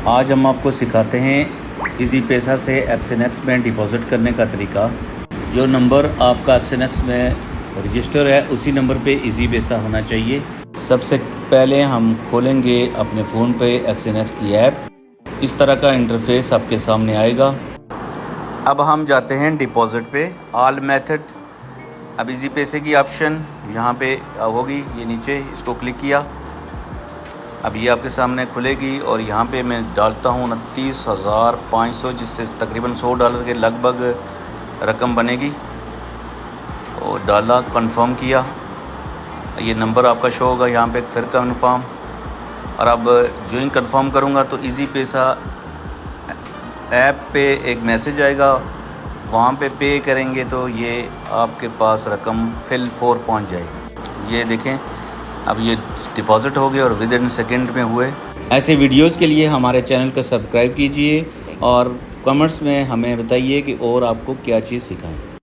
आज हम आपको सिखाते हैं इजी पैसा से एक्सएनएक्स में डिपॉज़िट करने का तरीका। जो नंबर आपका एक्सएनएक्स में रजिस्टर है उसी नंबर पे इजी पैसा होना चाहिए। सबसे पहले हम खोलेंगे अपने फ़ोन पे एक्सएनएक्स की ऐप। इस तरह का इंटरफेस आपके सामने आएगा। अब हम जाते हैं डिपॉज़िट पे, ऑल मेथड। अब इजी पैसे की ऑप्शन यहाँ पे होगी, ये नीचे इसको क्लिक किया। अब ये आपके सामने खुलेगी और यहाँ पे मैं डालता हूँ 29,500, जिससे तकरीबन $100 के लगभग रकम बनेगी। और डाला, कंफर्म किया, ये नंबर आपका शो होगा यहाँ पे, फिर कंफर्म। और अब जो ही कंफर्म करूँगा तो इजी पैसा ऐप पे एक मैसेज आएगा, वहाँ पे पे करेंगे तो ये आपके पास रकम फिल 4 पहुँच जाएगी। ये देखें, अब ये डिपॉज़िट हो गए और विद इन सेकेंड में हुए। ऐसे वीडियोज़ के लिए हमारे चैनल को सब्सक्राइब कीजिए और कमेंट्स में हमें बताइए कि और आपको क्या चीज़ सिखाएं।